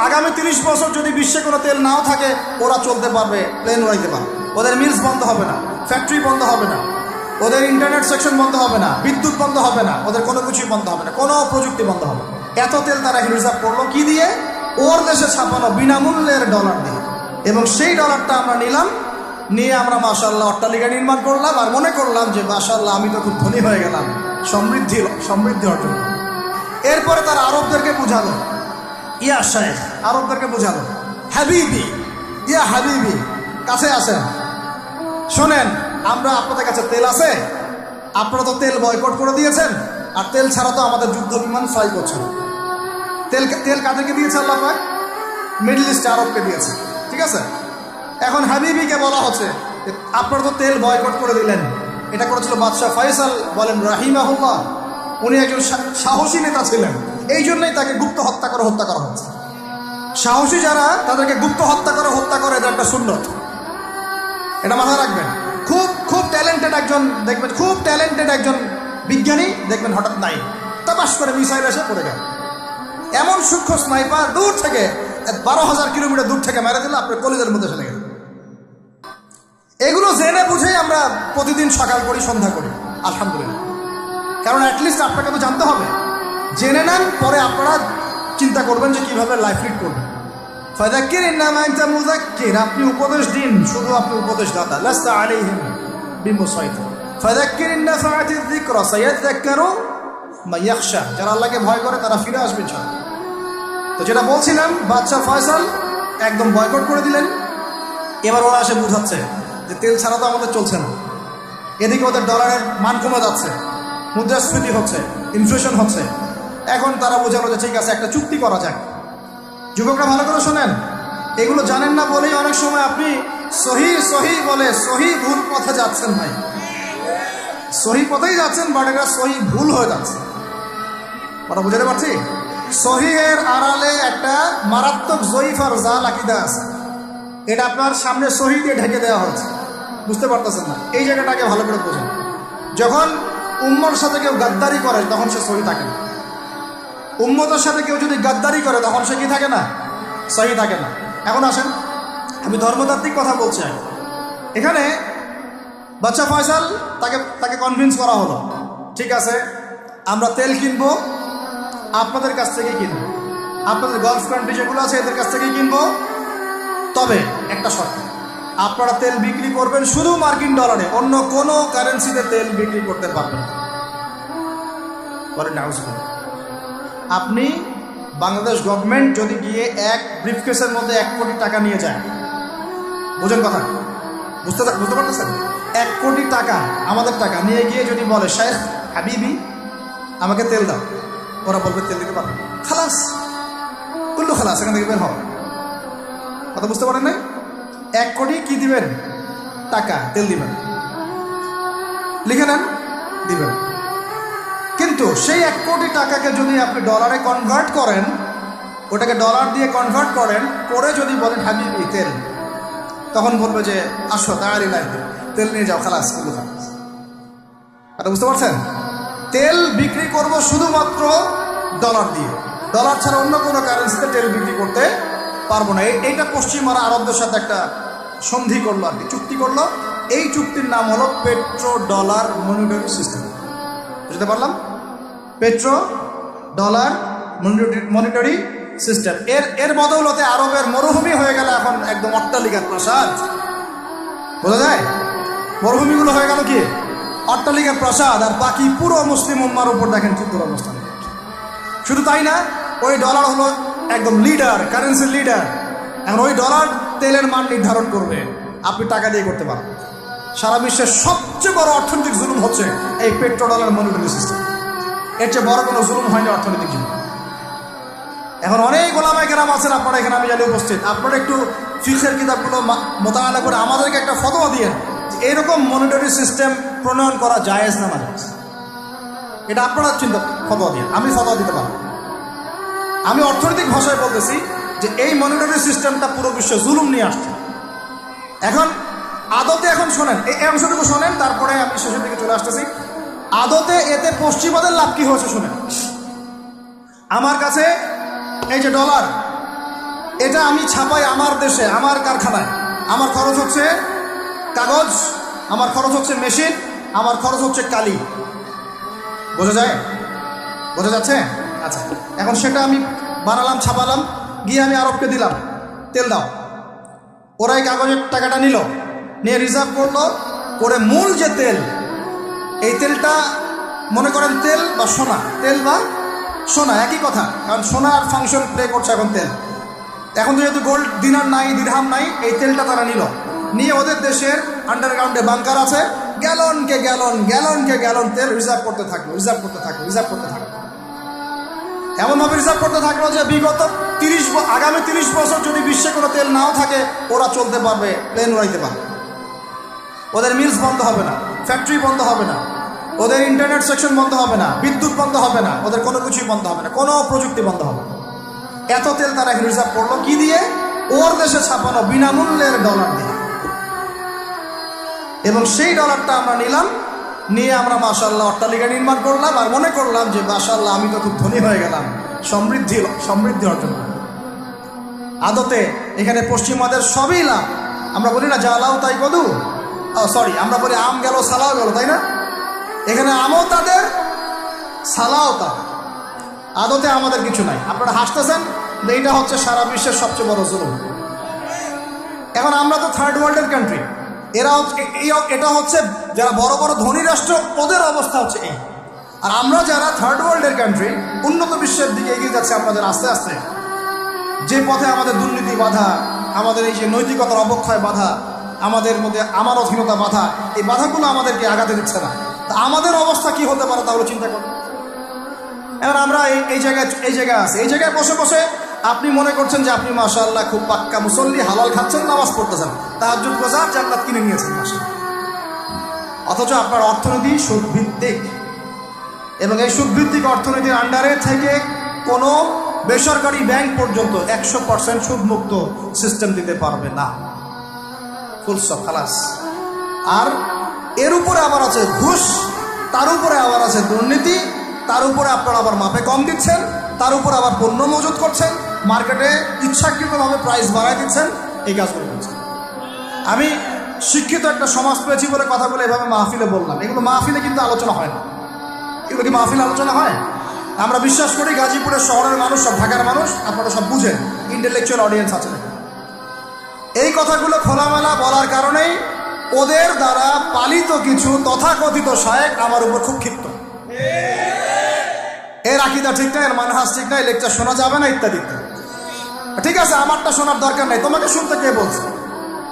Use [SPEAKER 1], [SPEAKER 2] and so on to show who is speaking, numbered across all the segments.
[SPEAKER 1] আগামী 30 বছর যদি বিশ্বে কোনো তেল নাও থাকে, ওরা চলতে পারবে, প্লেন উড়াইতে পারবে। ওদের মিলস বন্ধ হবে না, ফ্যাক্টরি বন্ধ হবে না, ওদের ইন্টারনেট সেকশন বন্ধ হবে না, বিদ্যুৎ বন্ধ হবে না, ওদের কোনো কিছুই বন্ধ হবে না, কোনো প্রযুক্তি বন্ধ হবে না। এত তেল তারা রিজার্ভ করলো কি দিয়ে? ওর দেশে ছাপানো বিনামূল্যের ডলার দিয়ে। এবং সেই ডলারটা আমরা নিলাম, নিয়ে আমরা মাশাআল্লাহ অট্টালিকা নির্মাণ করলাম, আর মনে করলাম যে মাশাআল্লাহ আমি তো খুব ধনী হয়ে গেলাম, সমৃদ্ধি অর্জন। এরপরে তারা আরবদেরকে বুঝালো, ইয়া শেখ, আরবদেরকে বুঝালো, হাবিবি, ইয়া হাবিবি, কাছে আসেন, শোনেন, আমরা আপনাদের কাছে তেল আছে, আপনারা তো তেল বয়কট করে দিয়েছেন, আর তেল ছাড়া তো আমাদের যুদ্ধ বিমান ফ্লাই করছে না। তেল কাদেরকে দিয়েছে আল্লাহ পাক? মিডল ইস্ট আরবকে দিয়েছে, ঠিক আছে? এখন হাবিবিকে বলা হচ্ছে আপনারা তো তেল বয়কট করে দিলেন। এটা করেছিল বাদশাহ ফয়সাল, বলেন রাহিমাহুল্লাহ। উনি একজন সাহসী নেতা ছিলেন, এই জন্যই তাকে গুপ্ত হত্যা করা হচ্ছে। সাহসী যারা, তাদেরকে গুপ্ত হত্যা করে এটা একটা সুন্নত, এটা মাথায় রাখবেন। খুব ট্যালেন্টেড একজন দেখবেন, খুব ট্যালেন্টেড একজন বিজ্ঞানী দেখবেন, হঠাৎ নাই, তাপাস করে মিসাইল এসে পড়ে গেল। এমন সূক্ষ্ম স্নাইপার দূর থেকে 12,000 কিলোমিটার দূর থেকে মেরে দিলে আপনার কলেজের মধ্যে চলে গেল। এগুলো জেনে বুঝেই আমরা প্রতিদিন সকাল করি, সন্ধ্যা করি, আলহামদুলিল্লাহ। কারণ অ্যাটলিস্ট আপনাকে তো জানতে হবে। জেনে নেন, পরে আপনারা চিন্তা করবেন যে কীভাবে লাইফ লিড করবেন। ফাযাক্কির ইন্নামা আনতা মুযাক্কির, আপনি উপদেশ দিন, শুধু আপনি উপদেশ দাতা। লাস্তা আলাইহিম বিমুসাইতির। ফাযাক্কির ইন নাফাআতিয যিকরা সায়াযাক্কারু মান ইয়াখশা, যারা আল্লাহকে ভয় করে তারা ফিরে আসবে ইনশাআল্লাহ। তো যেটা বলছিলাম, বাদশাহ ফয়সাল একদম বয়কট করে দিলেন। এবার ওরা এসে বুঝাচ্ছে যে তেল ছাড়া তো আমাদের চলছে না। এদিকে ওদের ডলারের মান কমে যাচ্ছে, মুদ্রাস্ফীতি হচ্ছে, ইনফ্লেশন হচ্ছে। এখন তারা বোঝালো যে ঠিক আছে, একটা চুক্তি করা যাক। যুবকরা ভালো করে শোনেন, এগুলো জানেন না বলেই অনেক সময় আপনি সহি বলে সহি ভুল পথে যাচ্ছেন। ভাই, সহি পথেই যাচ্ছেন, বাট এটা সহি ভুল হয়ে যাচ্ছে। ওটা বুঝাতে পারছি? সহিহের আড়ালে একটা মারাত্মক জয়ীফ আর জাল আকীদা আছে। এটা আপনার সামনে সহি দিয়ে ঢেকে দেওয়া হয়েছে, বুঝতে পারতেছেন না। এই জায়গাটাকে ভালো করে বোঝেন। যখন উম্মর সাথে কেউ গাদ্দারি করে তখন সে সহি থাকে না। উম্মতের সাথে কেউ যদি গাদ্দারি করে তখন সে কি থাকে না? সহি থাকে না। এখন আসেন, আমি ধর্মতাত্ত্বিক কথা বলছি। এখানে বাদশাহ ফয়সাল তাকে কনভিন্স করা হলো, ঠিক আছে আমরা তেল কিনবো, আপনাদের কাছ থেকে কিনবো, আপনাদের গালফ কান্ট্রি যেগুলো আছে এদের কাছ থেকেই কিনবো। তবে একটা শর্ত, আপনারা তেল বিক্রি করবেন শুধু মার্কিন ডলারে, অন্য কোনো কারেন্সিতে তেল বিক্রি করতে পারবেন না। বলেন না, আপনি বাংলাদেশ গভর্নমেন্ট যদি গিয়ে এক ব্রিফকেসের মধ্যে 1 কোটি টাকা নিয়ে যায়, বুঝেন কথা, বুঝতে পারতেছেন? 1 কোটি টাকা আমাদের টাকা নিয়ে গিয়ে যদি বলে শেখ হাবিবি আমাকে তেল দাও, ওরা বলবে তেল দিতে পারবে, খালাস, কুল্লু খালাস, এখান থেকে বের হও। কথা বুঝতে পারেন না? 1 কোটি কি দিবেন? টাকা, তেল দিবেন, লিখে নেন, দিবেন। কিন্তু সেই 1 কোটি টাকাকে যদি আপনি ডলারে কনভার্ট করেন, ওটাকে ডলার দিয়ে কনভার্ট করেন, করে যদি বলেন হাবিবি তেল, তখন বলবে যে আসো তাড়াতাড়ি লাগবে, তেল নিয়ে যাও, খালাস, কুল্লু খালাস। এটা বুঝতে পারছেন? তেল বিক্রি করব শুধুমাত্র ডলার দিয়ে, ডলার ছাড়া অন্য কোনো কারেন্সিতে তেল বিক্রি করতে পারবো না। এইটা পশ্চিমারা আরবদের সাথে একটা সন্ধি করলো, আর কি চুক্তি করলো। এই চুক্তির নাম হলো পেট্রো ডলার মনিটরি সিস্টেম। বুঝতে পারলাম? Petro dollar monetary system. এর বদৌলতে আরবের মরুভূমি হয়ে গেল এখন একদম অট্টালিকার প্রাসাদ। বোঝা যায়? মরুভূমিগুলো হয়ে গেল কি অট্টালিকার প্রাসাদ, আর বাকি পুরো মুসলিম উম্মার উপর দেখেন কি দুরবস্থা। শুধু তাই না, ওই ডলার হলো একদম লিডার, কারেন্সির লিডার। এখন ওই ডলার তেলের মান নির্ধারণ করবে, আপনি টাকা দিয়ে করতে পারবেন। সারা বিশ্বের সবচেয়ে বড় অর্থনৈতিক জুলুম হচ্ছে এই পেট্রো ডলার মনিটরি সিস্টেম। এর চেয়ে বড় কোনো জুলুম হয়নি অর্থনৈতিক জুলুম। এখন অনেক ওলামায়ে কেরাম আছেন আপনারা এখানে, আমি জানি উপস্থিত, আপনারা একটু ফিকহের কিতাবগুলো মোতালা করে আমাদেরকে একটা ফতোয়া দিয়েন যে এইরকম মনিটরি সিস্টেম প্রণয়ন করা জায়েজ না নাজায়েজ। এটা আপনারা চিন্তা ফতোয়া দিয়েন, আমি ফতোয়া দিতে পারবো। আমি অর্থনৈতিক ভাষায় বলতেছি যে এই মনিটরি সিস্টেমটা পুরো বিশ্বে জুলুম নিয়ে আসছে। এখন আদতে, এখন শোনেন এই অংশটুকু শোনেন, তারপরে আমি শেষের দিকে চলে আসতেছি। আদতে এতে পশ্চিমাদের লাভ কি হয়েছে শোনেন। আমার কাছে এই যে ডলার, এটা আমি ছাপাই আমার দেশে, আমার কারখানায়। আমার খরচ হচ্ছে কাগজ, আমার খরচ হচ্ছে মেশিন, আমার খরচ হচ্ছে কালি। বোঝা যায়? বোঝা যাচ্ছে? আচ্ছা, এখন সেটা আমি বানালাম, ছাপালাম, গিয়ে আমি আরবকে দিলাম, তেল দাও। ওরা এই কাগজের টাকাটা নিল, নিয়ে রিজার্ভ করলো, করে মূল যে তেল, এই তেলটা মনে করেন তেল বা সোনা, তেল বা সোনা একই কথা, কারণ সোনার ফাংশন প্লে করছে এখন তেল। এখন তো যেহেতু গোল্ড দিনার নাই, দিরহাম নাই, এই তেলটা তারা নিল, নিয়ে ওদের দেশের আন্ডারগ্রাউন্ডে বাংকার আছে, গ্যালনকে গ্যালন তেল রিজার্ভ করতে থাকলো, রিজার্ভ করতে থাকলো। এমনভাবে রিজার্ভ করতে থাকলো যে বিগত আগামী 30 বছর যদি বিশ্বে কোনো তেল নাও থাকে, ওরা চলতে পারবে, প্লেন উড়াইতে পারবে। ওদের মিলস বন্ধ হবে না, ফ্যাক্টরি বন্ধ হবে না, ওদের ইন্টারনেট সেকশন বন্ধ হবে না, বিদ্যুৎ বন্ধ হবে না, ওদের কোনো কিছুই বন্ধ হবে না, কোনো প্রযুক্তি বন্ধ হবে না। এত তেল তারা রিজার্ভ করলো কি দিয়ে? ওর দেশে ছাপানো বিনামূল্যের ডলার দিয়ে। এবং সেই ডলারটা আমরা নিলাম, নিয়ে আমরা মাশাআল্লাহ অট্টালিকা নির্মাণ করলাম, আর মনে করলাম যে মাশাআল্লাহ আমি তো খুব ধনী হয়ে গেলাম, সমৃদ্ধি অর্জন করলাম। আদতে এখানে পশ্চিমাদের সবই লাভ। আমরা বলি না জ্বালাও তাই কদু, সরি, আমরা বলি আম গেল সালাও গেল, তাই না? এখানে আমও তাদের, সালাও তাদের। আদতে আমাদের কিছু নাই। আপনারা হাসতেছেন, এইটা হচ্ছে সারা বিশ্বের সবচেয়ে বড় জুলুম। এখন আমরা তো থার্ড ওয়ার্ল্ডের কান্ট্রি, এটা হচ্ছে যারা বড় বড় ধনী রাষ্ট্র, ওদের অবস্থা হচ্ছে এই। আর আমরা যারা থার্ড ওয়ার্ল্ডের কান্ট্রি, উন্নত বিশ্বের দিকে এগিয়ে যাচ্ছে আপনাদের আস্তে আস্তে, যে পথে আমাদের দুর্নীতি বাধা, আমাদের এই যে নৈতিকতার অবক্ষয় বাধা, আমাদের মধ্যে আমার অধীনতা বাধা, এই বাধাগুলো আমাদেরকে আগাতে দিচ্ছে না। তা আমাদের অবস্থা কি হতে পারে তাহলে চিন্তা করুন। এবার আমরা এই জায়গায় আছি, এই জায়গায় বসে বসে আপনি মনে করছেন যে আপনি মাশাআল্লাহ খুব পাক্কা মুসল্লি, হালাল খাচ্ছেন, নামাজ পড়তেছেন, তাহাজ্জুদ রোজা, জান্নাত কিনে নিয়েছেন মাশাআল্লাহ। অথচ আপনার অর্থনীতি সুদভিত্তিক, এবং এই সুদভিত্তিক অর্থনীতির আন্ডারে থেকে কোনো বেসরকারি ব্যাংক পর্যন্ত 100% সুদমুক্ত সিস্টেম দিতে পারবে না। ফুল স্টপ, খালাস। আর এর উপরে আবার আছে ঘুষ, তার উপরে আবার আছে দুর্নীতি, তার উপরে আপনারা আবার মাপে কম দিচ্ছেন, তার উপরে আবার পণ্য মজুত করছেন, মার্কেটে ইচ্ছাকৃতভাবে প্রাইস বাড়াই দিচ্ছেন, এই কাজগুলো করছেন। আমি শিক্ষিত একটা সমাজ পেয়েছি বলে কথাগুলো এভাবে মাহফিলে বললাম। এগুলো মাহফিলে কিন্তু আলোচনা হয় না। এগুলো কি মাহফিলে আলোচনা হয়? আমরা বিশ্বাস করি গাজীপুরের শহরের মানুষ, সব ঢাকার মানুষ, আপনারা সব বুঝেন, ইন্টেলেকচুয়াল অডিয়েন্স আছে। এই কথাগুলো খোলামেলা বলার কারণেই ওদের দ্বারা পালিত কিছু তথাকথিত শায়েখ আমার উপর খুব ক্ষিপ্ত। এর আকীদা ঠিক না, এর মানহাজ ঠিক না, এই লেকচার শোনা যাবে না, ইত্যাদি ইত্যাদি। ঠিক আছে, আমারটা শোনার দরকার নাই, তোমাকে শুনতে কে বলছে?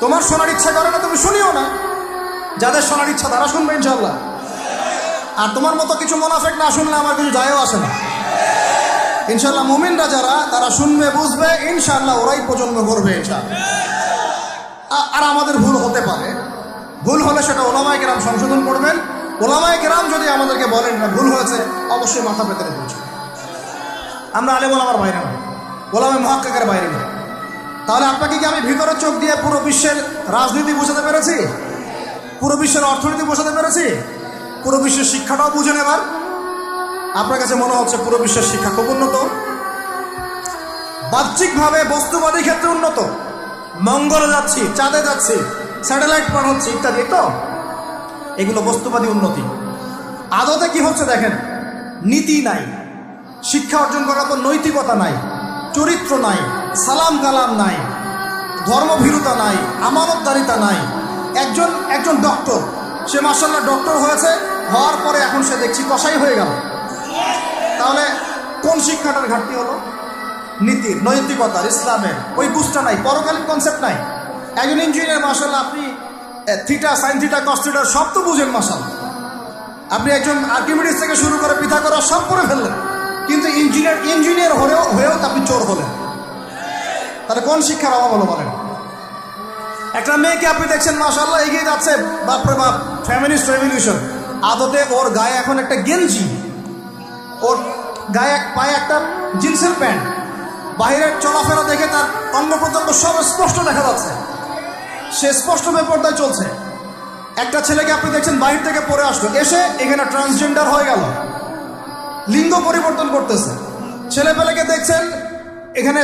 [SPEAKER 1] তোমার শোনার ইচ্ছা করে না, তুমি শুনিও না। যাদের শোনার ইচ্ছা তারা শুনবে ইনশাল্লাহ। আর তোমার মতো কিছু মুনাফিক না শুনলে আমার কিছু যায়ও আসে না ইনশাল্লাহ। মুমিনরা যারা, তারা শুনবে, বুঝবে, ইনশাল্লাহ ওরাই প্রজন্ম করবে ইনশাল্লাহ। আর আমাদের ভুল হতে পারে, ভুল হলে সেটা ওলামায়ে কেরাম সংশোধন করবেন। ওলামায়ে কেরাম যদি আমাদেরকে বলেন না ভুল হয়েছে, অবশ্যই মাথা পেতে বলছেন। আমরা আলেম ওলামার বাইরে নয়, ওলামায়ে মুহাক্কিকের বাইরে নয়। তাহলে আপনাকে কি আমি ভিতরের চোখ দিয়ে পুরো বিশ্বের রাজনীতি বোঝাতে পেরেছি? পুরো বিশ্বের অর্থনীতি বোঝাতে পেরেছি? পুরো বিশ্বের শিক্ষাটাও বুঝেন? এবার আপনার কাছে মনে হচ্ছে পুরো বিশ্বের শিক্ষা খুব উন্নত, বাহ্যিকভাবে বস্তুবাদী ক্ষেত্রে উন্নত, মঙ্গলে যাচ্ছি, চাঁদে যাচ্ছি, স্যাটেলাইট পার হচ্ছে ইত্যাদি, তো এগুলো বস্তুবাদী উন্নতি। আদতে কি হচ্ছে দেখেন, নীতি নাই, শিক্ষা অর্জন করার পর নৈতিকতা নাই, চরিত্র নাই, সালাম কালাম নাই, ধর্মভীরুতা নাই, আমানতদারিতা নাই। একজন ডক্টর, সে মাশাআল্লাহ ডক্টর হয়েছে, হওয়ার পরে এখন সে দেখছি কসাই হয়ে গেল। তাহলে কোন শিক্ষাটার ঘাটতি হলো? নীতির, নৈতিকতার, ইসলামের ওই বুঝটা নাই, পরকালীন কনসেপ্ট নাই। একজন ইঞ্জিনিয়ার মাশাআল্লাহ, আপনি theta, sine theta, cos theta সব তো বুঝেন মাশাআল্লাহ। আপনি একজন আর্কিমিডিস থেকে শুরু করে পিথাগোরাস সব করে ফেললেন, কিন্তু ইঞ্জিনিয়ার হয়েও আপনি চোর হলেন। তাহলে কোন শিক্ষার অভাব হলো বলেন? একটা মেয়েকে আপনি দেখছেন মাশাআল্লাহ এগিয়ে যাচ্ছে, বাপরে বাপ, ফ্যামিলিস্ট রেভলিউশন। আদতে ওর গায়ে এখন একটা গেঞ্জি, ওর গায়ে পায়ে একটা জিন্সের প্যান্ট, বাইরের চলাফেরা দেখে তার অঙ্গ প্রত্যঙ্গ সব স্পষ্ট দেখা যাচ্ছে, সে স্পষ্ট বেপরদায় চলছে। একটা ছেলেকে আপনি দেখছেন বাইরে থেকে পরে আসলো, এসে এখানে ট্রান্সজেন্ডার হয়ে গেল, লিঙ্গ পরিবর্তন করতেছে। ছেলেপেলেকে দেখছেন এখানে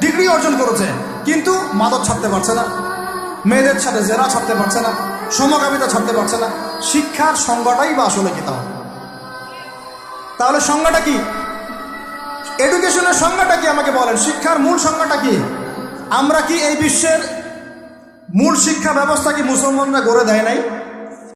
[SPEAKER 1] ডিগ্রি অর্জন করেছে, কিন্তু মাদক ছাড়তে পারছে না, মেয়েদের সাথে জেনা ছাড়তে পারছে না, সমকামিতা ছাড়তে পারছে না। শিক্ষার সংজ্ঞাটাই বা আসলে কি? তাহলে সংজ্ঞাটা কি? এডুকেশনের সংজ্ঞাটা কি আমাকে বলেন? শিক্ষার মূল সংজ্ঞাটা কি? আমরা কি এই বিশ্বের মূল শিক্ষা ব্যবস্থা কি মুসলমানরা গড়ে দেয় নাই?